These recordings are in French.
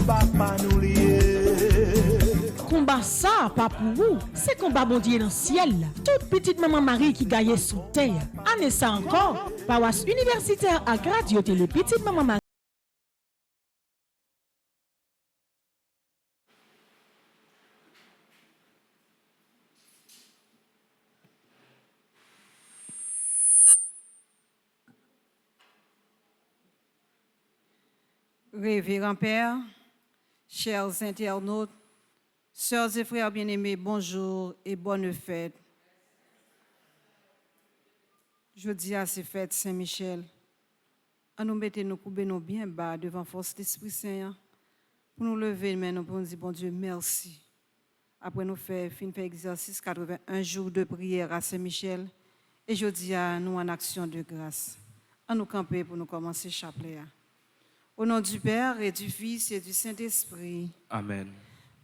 papa nous lié. Combat ça, pas pour vous, c'est combat bon Dieu dans le ciel. Toute petite maman Marie qui gagne sous terre. Année ça encore, paroisse universitaire à Radio Télé Petite Maman Marie. Révérend Père, chers internautes, sœurs et frères bien-aimés, bonjour et bonne fête. Jeudi à ces fêtes Saint-Michel, à nous mettre nos coups bien bas devant force d'Esprit Saint, pour nous lever maintenant pour nous dire, bon Dieu, merci. Après nous faire exercice 81 jours de prière à Saint-Michel, et jeudi à nous en action de grâce. À nous camper pour nous commencer chapelet. Au nom du Père et du Fils et du Saint-Esprit. Amen.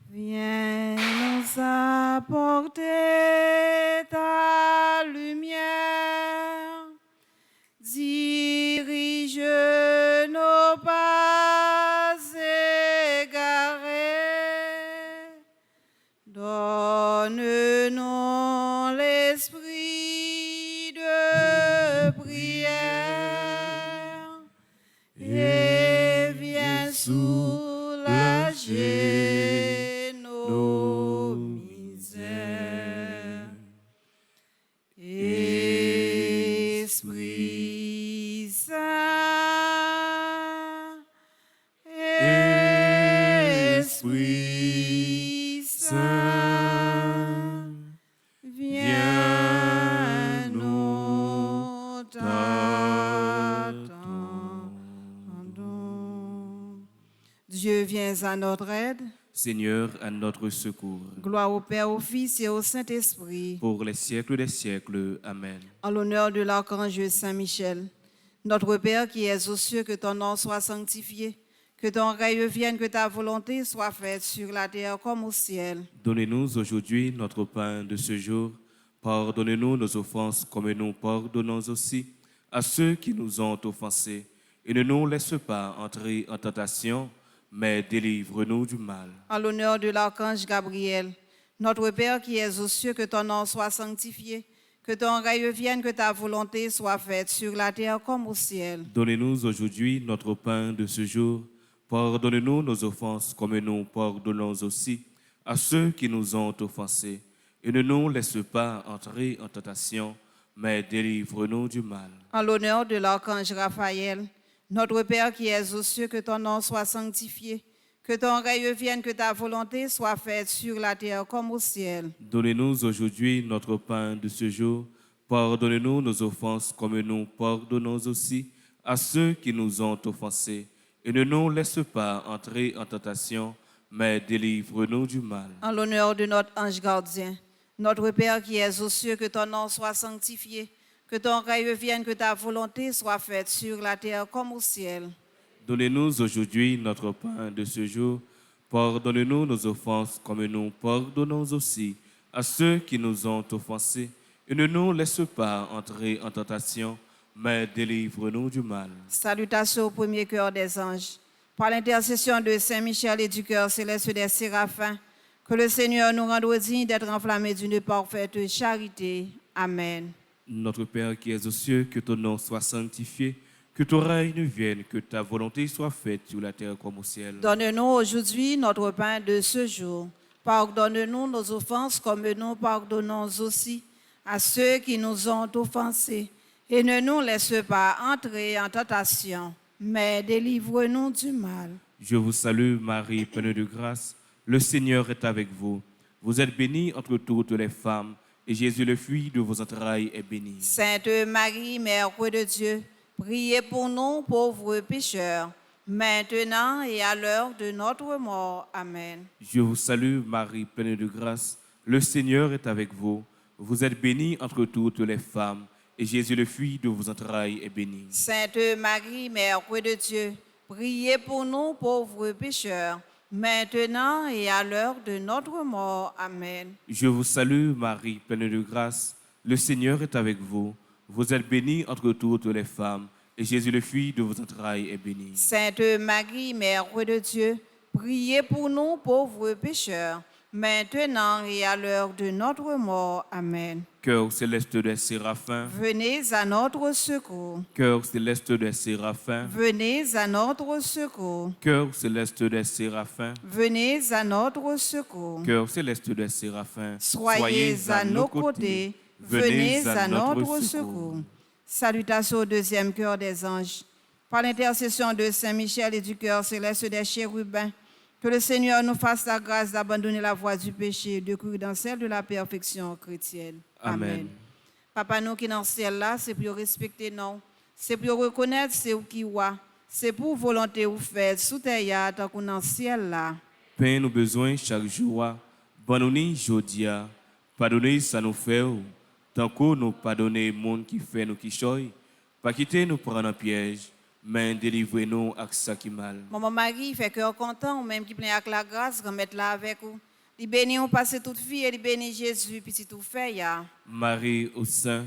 Viens nous apporter ta lumière, dirige nos pas égarés, donne-nous l'esprit de prière et viens soulager nos misères. Esprit Saint, Esprit Saint, viens nous t'attendons. Dieu vient à notre aide. Seigneur, à notre secours. Gloire au Père, au Fils et au Saint-Esprit. Pour les siècles des siècles. Amen. En l'honneur de l'archange Saint-Michel, notre Père qui es aux cieux, que ton nom soit sanctifié, que ton règne vienne, que ta volonté soit faite sur la terre comme au ciel. Donnez-nous aujourd'hui notre pain de ce jour. Pardonnez-nous nos offenses comme nous pardonnons aussi à ceux qui nous ont offensés. Et ne nous laisse pas entrer en tentation, mais délivre-nous du mal. En l'honneur de l'archange Gabriel, notre Père qui es aux cieux, que ton nom soit sanctifié, que ton règne vienne, que ta volonté soit faite sur la terre comme au ciel. Donnez-nous aujourd'hui notre pain de ce jour. Pardonnez-nous nos offenses comme nous pardonnons aussi à ceux qui nous ont offensés. Et ne nous laisse pas entrer en tentation, mais délivre-nous du mal. En l'honneur de l'archange Raphaël, notre Père qui es aux cieux, que ton nom soit sanctifié, que ton règne vienne, que ta volonté soit faite sur la terre comme au ciel. Donnez-nous aujourd'hui notre pain de ce jour. Pardonnez-nous nos offenses comme nous pardonnons aussi à ceux qui nous ont offensés. Et ne nous laisse pas entrer en tentation, mais délivre-nous du mal. En l'honneur de notre ange gardien, notre Père qui es aux cieux, que ton nom soit sanctifié, que ton règne vienne, que ta volonté soit faite sur la terre comme au ciel. Donnez-nous aujourd'hui notre pain de ce jour. Pardonnez-nous nos offenses comme nous pardonnons aussi à ceux qui nous ont offensés. Et ne nous laisse pas entrer en tentation, mais délivre-nous du mal. Salutations au premier cœur des anges. Par l'intercession de Saint Michel et du cœur céleste des séraphins, que le Seigneur nous rende dignes d'être enflammés d'une parfaite charité. Amen. Notre Père qui es aux cieux, que ton nom soit sanctifié, que ton règne vienne, que ta volonté soit faite sur la terre comme au ciel. Donne-nous aujourd'hui notre pain de ce jour. Pardonne-nous nos offenses comme nous pardonnons aussi à ceux qui nous ont offensés. Et ne nous laisse pas entrer en tentation, mais délivre-nous du mal. Je vous salue Marie, pleine de grâce. Le Seigneur est avec vous. Vous êtes bénie entre toutes les femmes, et Jésus, le fruit de vos entrailles, est béni. Sainte Marie, Mère de Dieu, priez pour nous pauvres pécheurs, maintenant et à l'heure de notre mort. Amen. Je vous salue Marie, pleine de grâce. Le Seigneur est avec vous. Vous êtes bénie entre toutes les femmes, et Jésus, le fruit de vos entrailles, est béni. Sainte Marie, Mère de Dieu, priez pour nous pauvres pécheurs, maintenant et à l'heure de notre mort. Amen. Je vous salue Marie, pleine de grâce. Le Seigneur est avec vous. Vous êtes bénie entre toutes les femmes, et Jésus, le fruit de vos entrailles, est béni. Sainte Marie, Mère de Dieu, priez pour nous pauvres pécheurs, maintenant et à l'heure de notre mort. Amen. Cœur céleste des séraphins, Venez à notre secours. cœur céleste des séraphins, Venez à notre secours. cœur céleste des séraphins, Venez à notre secours. cœur céleste des séraphins, Soyez à nos côtés. Venez à notre secours. Salutations au deuxième cœur des anges. Par l'intercession de Saint Michel et du cœur céleste des chérubins, que le Seigneur nous fasse la grâce d'abandonner la voie du péché et de courir dans celle de la perfection chrétienne. Amen. Papa, nous qui dans le ciel là, c'est pour respecter nous, c'est pour reconnaître c'est où qui voit, c'est pour volonté ou fait sous terre tant qu'on dans le ciel là. Pain nous besoin chaque jour, bonne jodia, pardonnez ça nous fait, tant que nous pardonnez monde qui fait nous qui choy, pas quitter nous prendre en piège, mais délivrez-nous à ça qui mal. Maman Marie fait cœur content, ou même qui plein avec la grâce, remettre là avec vous. Il bénit on passe toute fille et il bénit Jésus, petit tout fait ya. Marie au sein,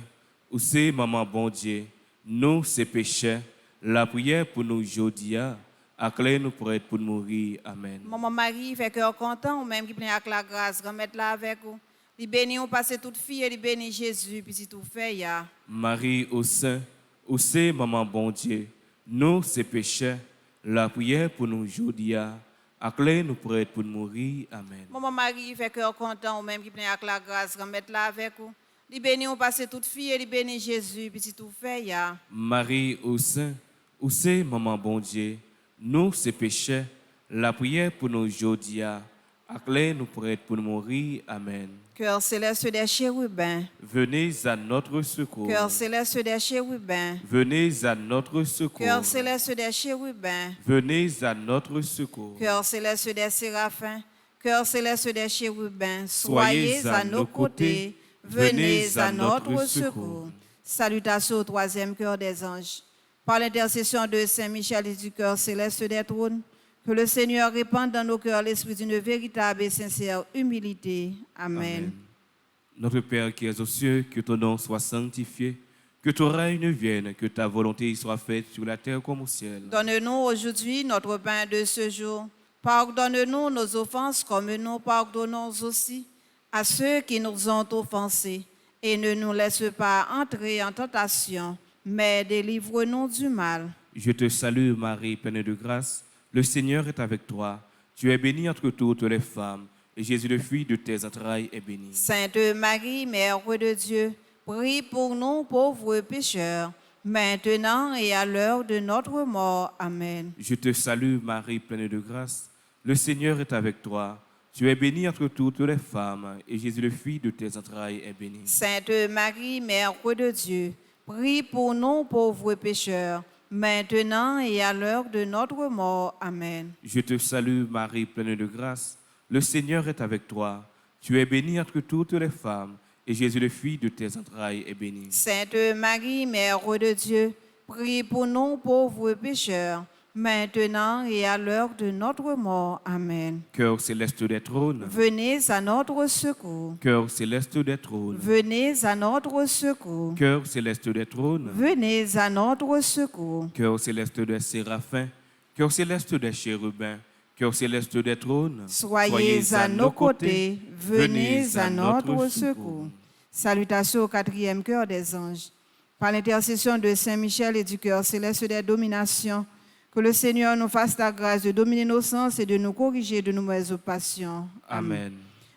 où c'est maman bon Dieu, nous c'est péchés, la prière pour nous jodia, acclare nous pour être pour mourir. Amen. Maman Marie fait cœur content, ou même qui plein avec la grâce, remettre là avec vous. Il bénit on passe toute fille et il bénit Jésus, petit tout fait ya. Marie au sein, où c'est maman bon Dieu, nous c'est péchés, la prière pour nous jodia, acclare nous pour être pour mourir. Amen. Maman Marie fait cœur content, ou même qui plein avec la grâce, remettre là avec vous. Il bénit on passe toute fille et il bénit Jésus, petit tout fait ya. Marie au sein, où c'est maman bon Dieu, nous c'est péchés, la prière pour nous jodia, acclare nous pour être pour mourir. Amen. Cœur céleste des chérubins, Venez à notre secours. cœur céleste des chérubins, Venez à notre secours. cœur céleste des chérubins, Venez à notre secours. cœur céleste des séraphins, cœur céleste des chérubins, soyez à nos côtés, venez à notre secours. Salutations au troisième cœur des anges. Par l'intercession de Saint Michel et du cœur céleste des trônes, que le Seigneur répande dans nos cœurs l'esprit d'une véritable et sincère humilité. Amen. Notre Père qui es aux cieux, que ton nom soit sanctifié, que ton règne vienne, que ta volonté soit faite sur la terre comme au ciel. Donne-nous aujourd'hui notre pain de ce jour. Pardonne-nous nos offenses comme nous pardonnons aussi à ceux qui nous ont offensés. Et ne nous laisse pas entrer en tentation, mais délivre-nous du mal. Je te salue Marie, pleine de grâce. Le Seigneur est avec toi. Tu es bénie entre toutes les femmes, et Jésus, le fruit de tes entrailles, est béni. Sainte Marie, Mère de Dieu, prie pour nous pauvres pécheurs, maintenant et à l'heure de notre mort. Amen. Je te salue Marie, pleine de grâce. Le Seigneur est avec toi. Tu es bénie entre toutes les femmes, et Jésus, le fruit de tes entrailles, est béni. Sainte Marie, Mère de Dieu, prie pour nous pauvres pécheurs, maintenant et à l'heure de notre mort. Amen. Je te salue Marie, pleine de grâce. Le Seigneur est avec toi. Tu es bénie entre toutes les femmes, et Jésus, le fruit de tes entrailles, est béni. Sainte Marie, Mère de Dieu, prie pour nous pauvres pécheurs, maintenant et à l'heure de notre mort. Amen. Cœur céleste des trônes, Venez à notre secours. cœur céleste des trônes, Venez à notre secours. cœur céleste des trônes, Venez à notre secours. cœur céleste des séraphins, cœur céleste des chérubins, cœur céleste des trônes, Soyez à nos côtés, venez à notre secours. Salutations au quatrième cœur des anges. Par l'intercession de Saint Michel et du cœur céleste des dominations, que le Seigneur nous fasse la grâce de dominer nos sens et de nous corriger de nos mauvaises passions. Amen.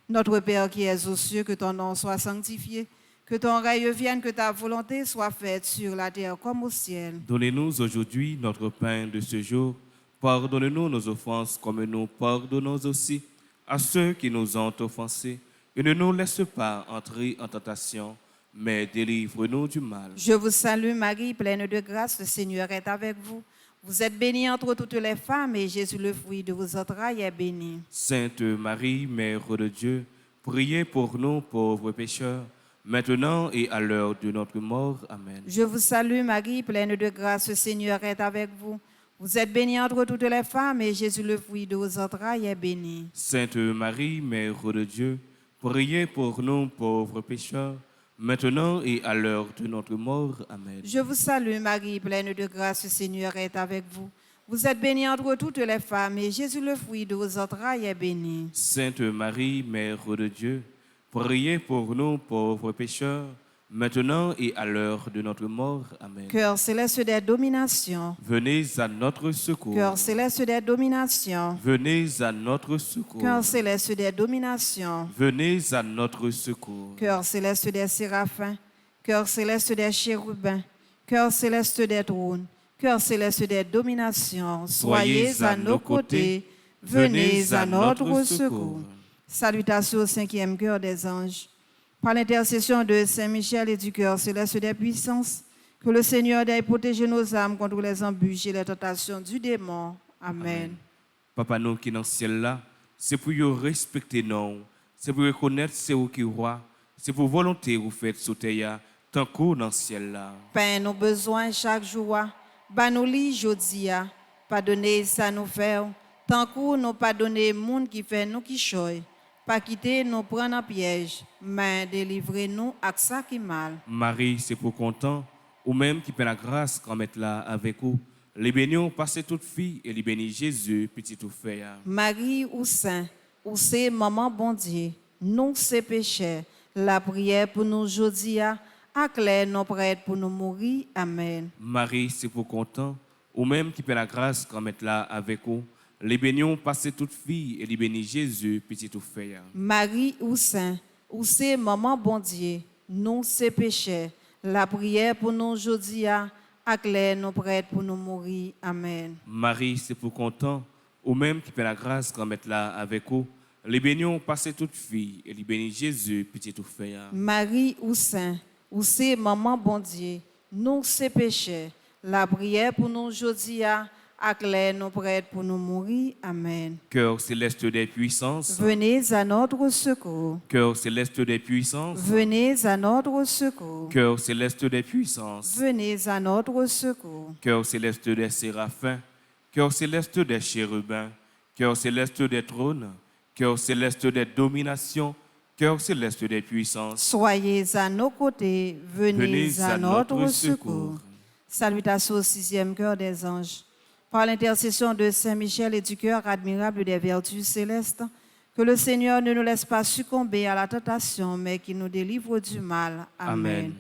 Notre Père qui es aux cieux, que ton nom soit sanctifié, que ton règne vienne, que ta volonté soit faite sur la terre comme au ciel. Donnez-nous aujourd'hui notre pain de ce jour. Pardonne-nous nos offenses comme nous pardonnons aussi à ceux qui nous ont offensés. Et ne nous laisse pas entrer en tentation, mais délivre-nous du mal. Je vous salue Marie, pleine de grâce, le Seigneur est avec vous. Vous êtes bénie entre toutes les femmes et Jésus, le fruit de vos entrailles, est béni. Sainte Marie, Mère de Dieu, priez pour nous pauvres pécheurs, maintenant et à l'heure de notre mort. Amen. Je vous salue Marie, pleine de grâce, le Seigneur est avec vous. Vous êtes bénie entre toutes les femmes et Jésus, le fruit de vos entrailles, est béni. Sainte Marie, Mère de Dieu, priez pour nous pauvres pécheurs, maintenant et à l'heure de notre mort. Amen. Je vous salue Marie, pleine de grâce, le Seigneur est avec vous. Vous êtes bénie entre toutes les femmes, et Jésus, le fruit de vos entrailles, est béni. Sainte Marie, Mère de Dieu, priez pour nous pauvres pécheurs, maintenant et à l'heure de notre mort. Amen. Cœur céleste des dominations, Venez à notre secours. cœur céleste des dominations, Venez à notre secours. cœur céleste des dominations, Venez à notre secours. cœur céleste des séraphins, cœur céleste des chérubins, cœur céleste des trônes, cœur céleste des dominations, soyez à nos côtés, venez à notre secours. Salutations au cinquième cœur des anges. Par l'intercession de Saint Michel et du cœur céleste des puissances, que le Seigneur ait protégé nos âmes contre les embûches et les tentations du démon. Amen. Papa nous qui est dans le ciel là, c'est pour vous respecter nous, c'est pour reconnaître c'est vous qui roi, c'est pour volonté vous faites sous terre, tant que dans le ciel là. Pain nos besoins chaque jour, bah nous li jodia, pardonnez ça nous faire, tant que nous pardonner monde qui fait nous qui choy, pas quitter nous prendre en piège, mais délivrez-nous à ça qui mal. Marie, c'est pour content, ou même qui fait la grâce qu'on mette là avec vous. Les bénions passez toute fille et les bénis Jésus, petit tout fait. Marie ou Saint, ou c'est maman bon Dieu, nous c'est péchés, la prière pour nous jodia, acclare nos prêtres pour nous mourir. Amen. Marie, c'est pour content, ou même qui fait la grâce qu'on mette là avec vous. Les bénions passez toute fille et les bénis Jésus, petit tout fait. Marie ou Saint, ou c'est maman bon Dieu, nous c'est péchés, la prière pour nous jodia, acclare nos prêtres pour nous mourir. Amen. Marie, c'est pour content, ou même qui fait la grâce qu'on mette là avec vous. Les bénions passez toute fille et les bénis Jésus, petit tout fait. Marie ou Saint, ou c'est maman bon Dieu, nous c'est péchés, la prière pour nous jodia, acclare nos prêtres pour nous mourir. Amen. Cœur céleste des puissances, Venez à notre secours. cœur céleste des puissances, Venez à notre secours. cœur céleste des puissances, Venez à notre secours. cœur céleste des séraphins, cœur céleste des chérubins, cœur céleste des trônes, cœur céleste des dominations, cœur céleste des puissances. Soyez à nos côtés, venez à notre secours. Salutations au sixième cœur des anges. Par l'intercession de Saint Michel et du cœur admirable des vertus célestes, que le Seigneur ne nous laisse pas succomber à la tentation, mais qu'il nous délivre du mal. Amen. Amen.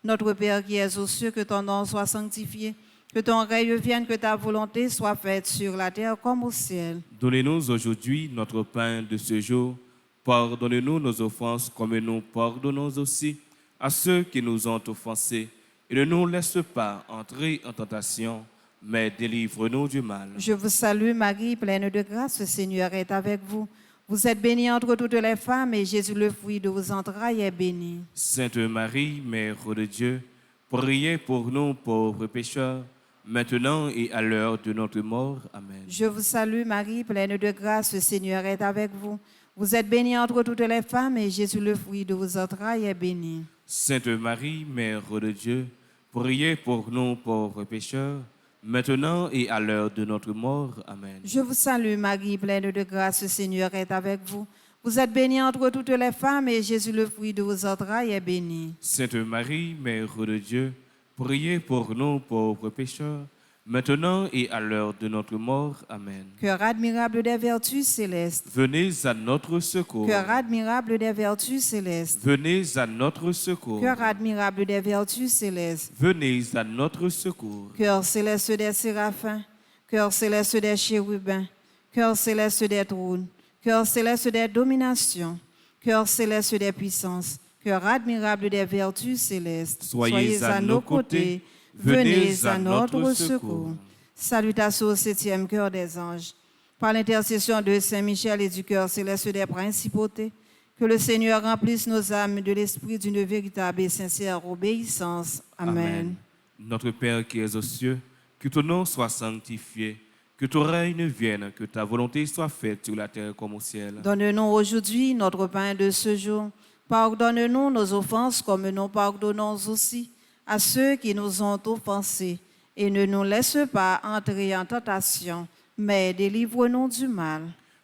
Notre Père qui es aux cieux, que ton nom soit sanctifié, que ton règne vienne, que ta volonté soit faite sur la terre comme au ciel. Donnez-nous aujourd'hui notre pain de ce jour. Pardonnez-nous nos offenses comme nous pardonnons aussi à ceux qui nous ont offensés. Et ne nous laisse pas entrer en tentation, mais délivre-nous du mal. Je vous salue Marie, pleine de grâce, le Seigneur est avec vous. Vous êtes bénie entre toutes les femmes, et Jésus, le fruit de vos entrailles, est béni. Sainte Marie, Mère de Dieu, priez pour nous pauvres pécheurs, maintenant et à l'heure de notre mort. Amen. Je vous salue Marie, pleine de grâce, le Seigneur est avec vous. Vous êtes bénie entre toutes les femmes, et Jésus, le fruit de vos entrailles, est béni. Sainte Marie, Mère de Dieu, priez pour nous pauvres pécheurs, maintenant et à l'heure de notre mort. Amen. Je vous salue Marie, pleine de grâce, le Seigneur est avec vous. Vous êtes bénie entre toutes les femmes, et Jésus, le fruit de vos entrailles, est béni. Sainte Marie, Mère de Dieu, priez pour nous pauvres pécheurs, maintenant et à l'heure de notre mort. Amen. Cœur admirable des vertus célestes. Venez à notre secours. Cœur admirable des vertus célestes. Venez à notre secours. Cœur admirable des vertus célestes. Venez à notre secours. Cœur céleste des séraphins, cœur céleste des chérubins, cœur céleste des trônes, cœur céleste des dominations, cœur céleste des puissances, cœur admirable des vertus célestes. Soyez à nos côtés, venez à notre secours. Salutations au septième cœur des anges. Par l'intercession de Saint Michel et du cœur céleste des principautés, que le Seigneur remplisse nos âmes de l'esprit d'une véritable et sincère obéissance. Amen. Notre Père qui es aux cieux, que ton nom soit sanctifié, que ton règne vienne, que ta volonté soit faite sur la terre comme au ciel. Donne-nous aujourd'hui notre pain de ce jour. Pardonne-nous nos offenses comme nous pardonnons aussi à ceux qui nous ont offensés. Et ne nous laisse pas entrer en tentation, mais délivre-nous du mal.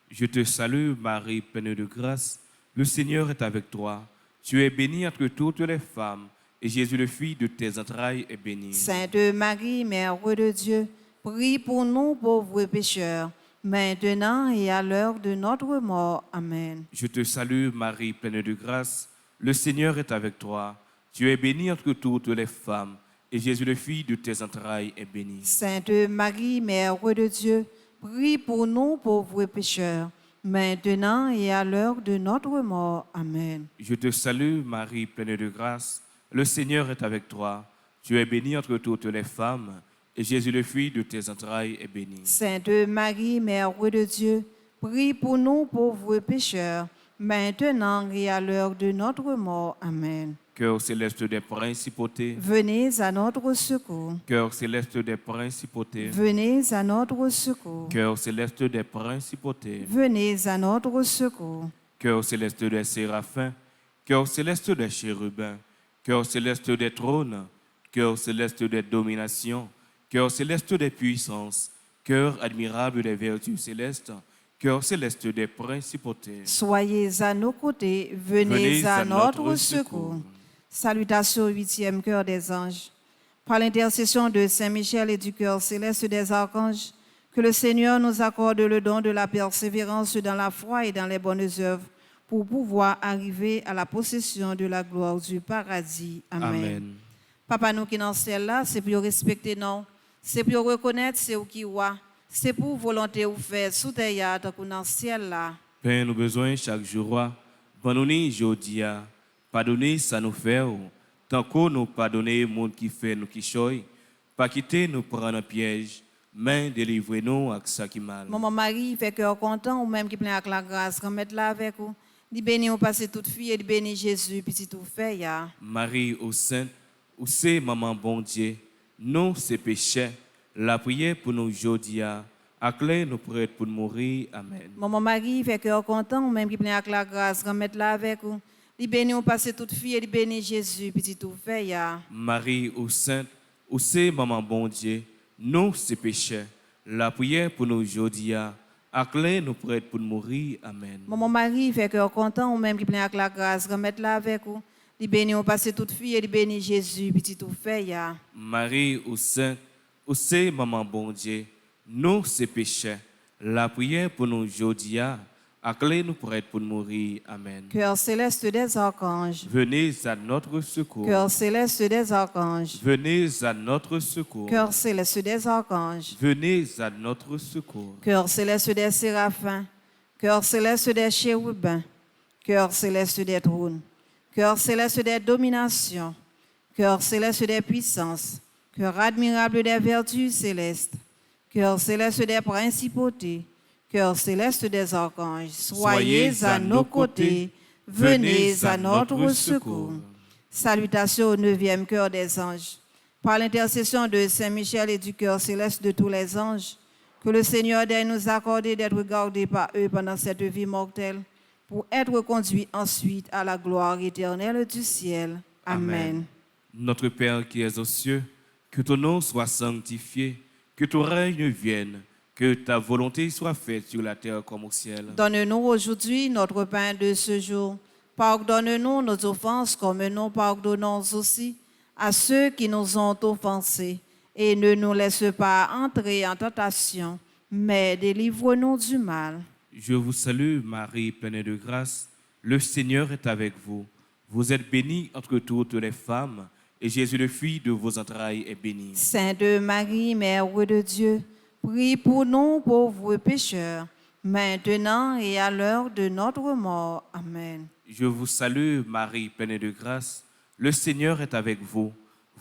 Je te salue, Marie, pleine de grâce. Le Seigneur est avec toi. Tu es bénie entre toutes les femmes, et Jésus, le Fils de tes entrailles, est béni. Sainte Marie, Mère de Dieu, prie pour nous pauvres pécheurs, maintenant et à l'heure de notre mort. Amen. Je te salue, Marie, pleine de grâce. Le Seigneur est avec toi. Tu es bénie entre toutes les femmes, et Jésus, le Fils de tes entrailles, est béni. Sainte Marie, Mère de Dieu, prie pour nous pauvres pécheurs, maintenant et à l'heure de notre mort. Amen. Je te salue, Marie, pleine de grâce. Le Seigneur est avec toi. Tu es bénie entre toutes les femmes, et Jésus, le Fils de tes entrailles, est béni. Sainte Marie, Mère de Dieu, prie pour nous pauvres pécheurs, maintenant et à l'heure de notre mort. Amen. Cœur céleste des principautés, Venez à notre secours. cœur céleste des principautés, Venez à notre secours. cœur céleste des principautés, Venez à notre secours. cœur céleste des séraphins, cœur céleste des chérubins, cœur céleste des trônes, cœur céleste des dominations, cœur céleste des puissances, cœur admirable des vertus célestes, cœur céleste des principautés. Soyez à nos côtés, venez à notre secours. Salutations au 8e cœur des anges. Par l'intercession de Saint Michel et du cœur céleste des archanges, que le Seigneur nous accorde le don de la persévérance dans la foi et dans les bonnes œuvres pour pouvoir arriver à la possession de la gloire du paradis. Amen. Amen. Papa, nous qui dans ce ciel-là, c'est pour respecter nous, c'est pour reconnaître c'est où qui est, c'est pour volonté ou faire sous terre, tant qu'on dans ce ciel-là. Père, nous besoin chaque jour, pardonnez jodia, pardonnez ça nous fait, tant qu'on nous pardonnez monde qui fait nous qui choy, pas quitter nous prendre un piège, mais délivrez-nous avec ça qui mal. Maman Marie fait cœur content ou même qui plein avec la grâce, remettre là avec vous. Dit béni ou passer toute fille et dit béni Jésus, petit tout fait ya. Marie au Sainte, où c'est maman bon Dieu, nous c'est péché, la prière pour nous jodia, acclé nous prêts pour mourir. Amen. Maman Marie fait cœur content ou même qui plein avec la grâce, remettre là avec vous. Dit béni ou passer toute fille et dit béni Jésus, petit tout fait ya. Marie au Sainte, où c'est maman bon Dieu, nous c'est péché, la prière pour nous jodia, acclé nous prêts pour mourir. Amen. Maman Marie fait cœur content ou même qui plein avec la grâce, remettre là avec vous. Dit béni ou passer toute fille et dit béni Jésus, petit tout fait ya. Marie au Sainte, où c'est maman bon Dieu, nous c'est péché, la prière pour nous jodia, acclé nous prêts pour mourir. Amen. Cœur céleste des archanges. Venez à notre secours. Cœur céleste des archanges. Venez à notre secours. Cœur céleste des archanges. Venez à notre secours. Cœur céleste des séraphins. Cœur céleste des chérubins. Cœur céleste des trônes. Cœur céleste des dominations. Cœur céleste des puissances. Cœur admirable des vertus célestes. Cœur céleste des principautés. Cœur céleste des archanges. Soyez à nos côtés. Venez à notre secours. Salutations au 9e cœur des anges. Par l'intercession de Saint Michel et du cœur céleste de tous les anges, que le Seigneur daigne nous accorder d'être gardés par eux pendant cette vie mortelle, pour être conduits ensuite à la gloire éternelle du ciel. Amen. Notre Père qui es aux cieux, que ton nom soit sanctifié, que ton règne vienne, que ta volonté soit faite sur la terre comme au ciel. Donne-nous aujourd'hui notre pain de ce jour. Pardonne-nous nos offenses comme nous pardonnons aussi à ceux qui nous ont offensés. Et ne nous laisse pas entrer en tentation, mais délivre-nous du mal. Je vous salue, Marie, pleine de grâce. Le Seigneur est avec vous. Vous êtes bénie entre toutes les femmes, et Jésus, le Fils de vos entrailles, est béni. Sainte Marie, Mère de Dieu, prie pour nous pauvres pécheurs, maintenant et à l'heure de notre mort. Amen. Je vous salue, Marie, pleine de grâce. Le Seigneur est avec vous.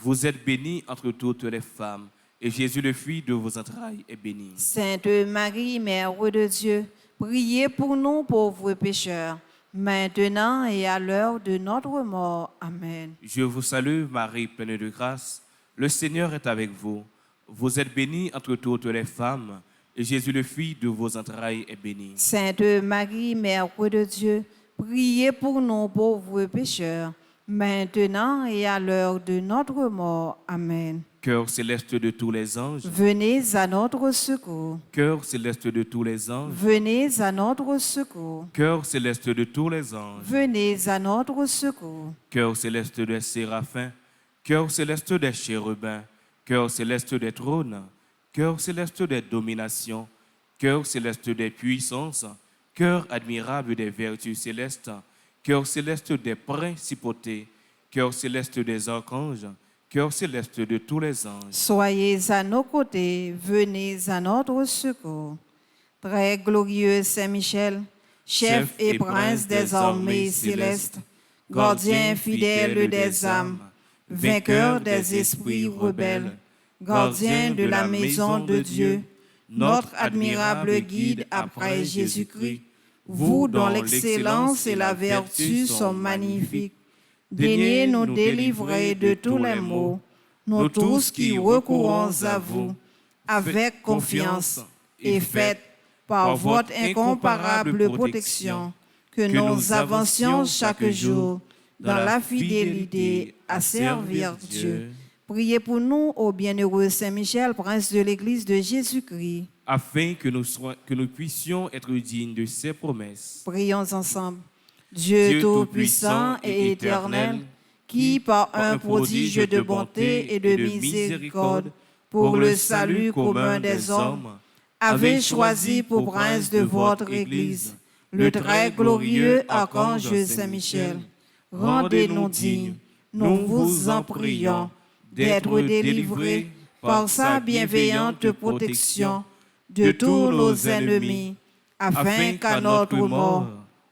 Vous êtes bénie entre toutes les femmes, et Jésus, le Fils de vos entrailles, est béni. Sainte Marie, Mère de Dieu, priez pour nous pauvres pécheurs, maintenant et à l'heure de notre mort. Amen. Je vous salue, Marie, pleine de grâce. Le Seigneur est avec vous. Vous êtes bénie entre toutes les femmes, et Jésus, le Fils de vos entrailles, est béni. Sainte Marie, Mère de Dieu, priez pour nous pauvres pécheurs, maintenant et à l'heure de notre mort. Amen. Cœur céleste de tous les anges, Venez à notre secours. cœur céleste de tous les anges, Venez à notre secours. cœur céleste de tous les anges, Venez à notre secours. cœur céleste des séraphins, cœur céleste des chérubins, cœur céleste des trônes, cœur céleste des dominations, cœur céleste des puissances, cœur admirable des vertus célestes, cœur céleste des principautés, cœur céleste des archanges, cœur céleste de tous les anges. Soyez à nos côtés, venez à notre secours. Très glorieux Saint-Michel, chef et prince des armées célestes, gardien fidèle des âmes, vainqueur des esprits rebelles, gardien de la maison de Dieu, notre admirable guide après Jésus-Christ, vous dont l'excellence et la vertu sont magnifiques, daignez nous délivrer de tous les maux, nous tous qui recourons à vous, avec confiance, et faites par votre incomparable protection que nous avancions chaque jour dans la fidélité à servir Dieu. Priez pour nous, ô bienheureux Saint-Michel, prince de l'Église de Jésus-Christ. Afin que nous puissions être dignes de ses promesses. Prions ensemble. Dieu Tout-Puissant et éternel, qui par un prodige de bonté et de miséricorde pour le salut commun des hommes, avez choisi pour prince de votre Église le très glorieux archange Saint-Michel. Rendez-nous dignes, nous vous en prions, d'être délivrés par sa bienveillante protection de tous nos ennemis, afin qu'à notre mort,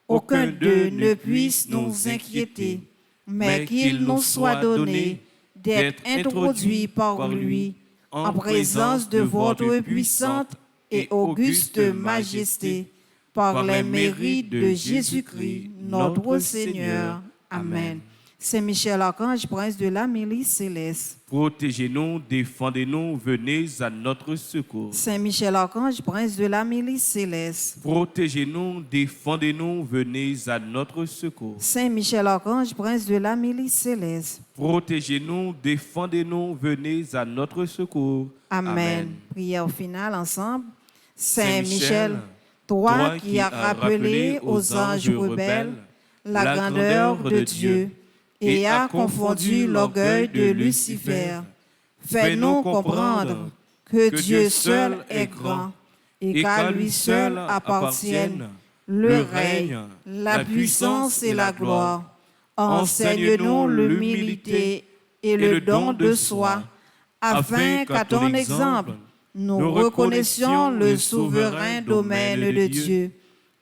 aucun d'eux ne puisse nous inquiéter, mais qu'il nous soit donné d'être introduit par lui en présence de votre puissante et auguste majesté, par les mérites de Jésus-Christ, notre Seigneur. Amen. Saint Michel Archange, prince de la milice céleste. Protégez-nous, défendez-nous, venez à notre secours. Saint Michel Archange, prince de la milice céleste. Protégez-nous, défendez-nous, venez à notre secours. Saint Michel Archange, prince de la milice céleste. Protégez-nous, défendez-nous, venez à notre secours. Amen. Prière finale ensemble. Saint Michel, toi qui as rappelé aux anges rebelles la grandeur de Dieu et a confondu l'orgueil de Lucifer, fais-nous comprendre que Dieu seul est grand et qu'à lui seul appartiennent le règne, la puissance et la gloire. Enseigne-nous l'humilité et le don de soi, afin qu'à ton exemple, nous reconnaissions le souverain domaine de Dieu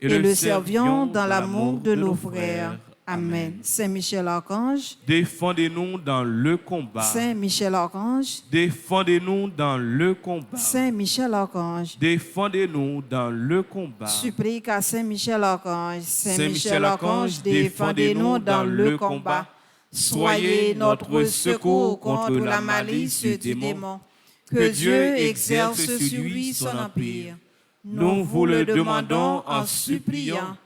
et le servions dans l'amour de nos frères. Amen. Saint Michel Archange, défendez-nous dans le combat. Saint Michel Archange, Défendez-nous dans le combat. Saint Michel Archange, Défendez-nous dans le combat. supplique à Saint Michel Archange. Saint Michel Archange, défendez-nous dans le combat. Soyez notre secours contre la malice du démon. Que Dieu exerce sur lui son empire. Nous vous le demandons en suppliant.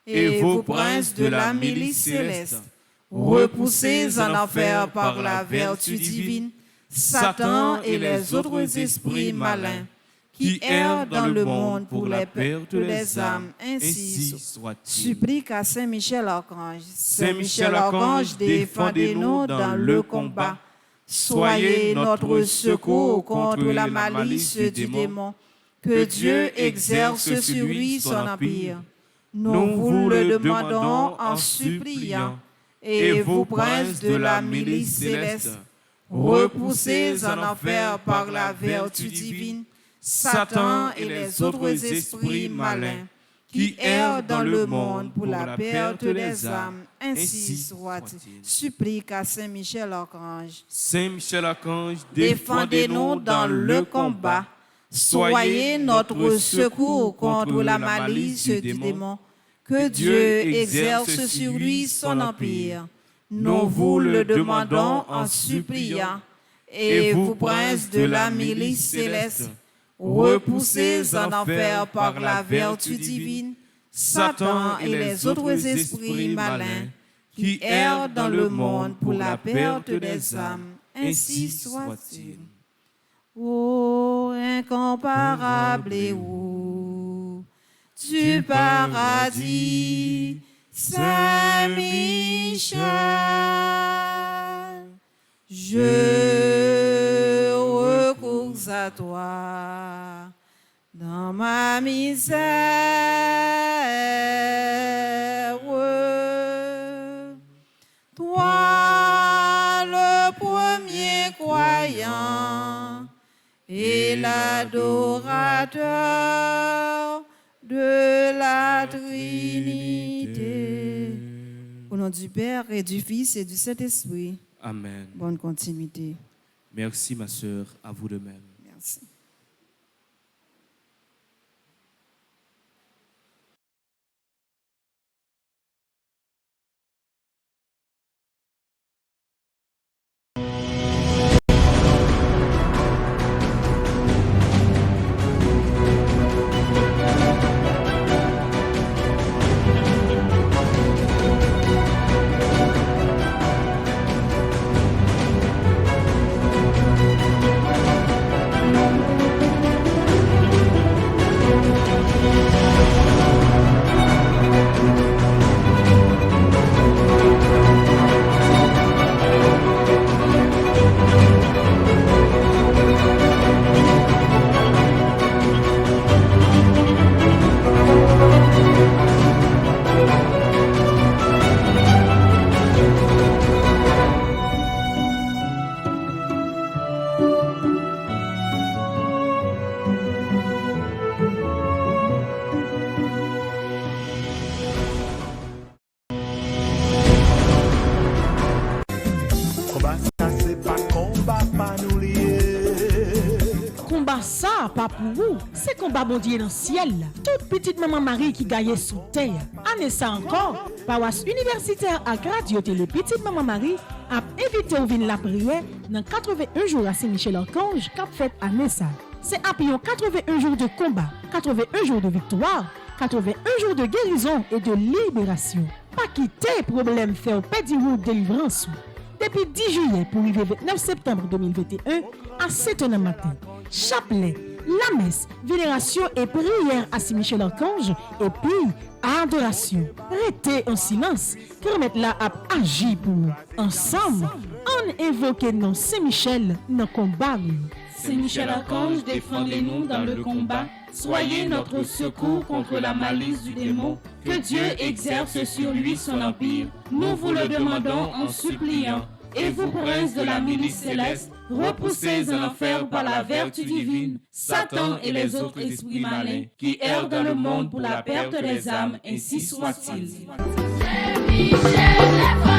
Et vous, princes de la milice céleste, repoussez en enfer par la vertu divine Satan et les autres esprits malins qui errent dans le monde pour la perte des âmes. Ainsi soit-il. Supplique à Saint Michel Archange. Saint Michel Archange, défendez-nous dans le combat. Soyez notre secours contre la malice du démon. Que Dieu exerce sur lui son empire. Nous vous le demandons en suppliant. Et vous, princes de la milice céleste, repoussez en enfer par la vertu divine Satan et les autres esprits malins qui errent dans le monde pour la perte des âmes. Ainsi soit-il. Supplique à Saint Michel Archange. Saint Michel Archange, Défendez-nous dans le combat. Soyez notre secours contre la malice du démon. Que Dieu exerce sur lui son empire. Nous vous le demandons en suppliant. Et vous, princes de la milice céleste, repoussez en enfer par la vertu divine Satan et les autres esprits malins qui errent dans le monde pour la perte des âmes. Ainsi soit-il. Ô incomparable héros du paradis, Saint Michel, je recours à toi. la misère. Toi, le premier croyant et l'adorateur de la Trinité. Au nom du Père et du Fils et du Saint-Esprit. Amen. Bonne continuité. Merci, ma sœur, à vous de même. Merci. Combat ça c'est pas combat pas nous lier. Combat ça, pas pour vous. C'est combat bon Dieu dans le ciel. Toute petite maman Marie qui gagne sous terre. Année ça encore, paroisse universitaire à Radio Télé Petite Maman Marie a invité au vin la prière dans 81 jours à Saint-Michel-Archange qu'a fait année ça. C'est après 81 jours de combat, 81 jours de victoire, 81 jours de guérison et de libération. Pas quitter problème faire pédir ou délivrance. Depuis 10 juillet pour arriver 29 septembre 2021 à 7h matin. Chapelet, la messe, vénération et prière à Saint-Michel-Archange et puis adoration. Restez en silence, permettre la à agir pour nous. Ensemble, on invoque non Saint-Michel dans le combat. Saint-Michel-Archange, défendez-nous dans le combat. Soyez notre secours contre la malice du démon. Que Dieu exerce sur lui son empire. Nous vous le demandons en suppliant. Et vous, princes de la milice céleste, repoussez en enfer par la vertu divine Satan et les autres esprits malins qui errent dans le monde pour la perte des âmes, ainsi soit-il. Saint-Michel,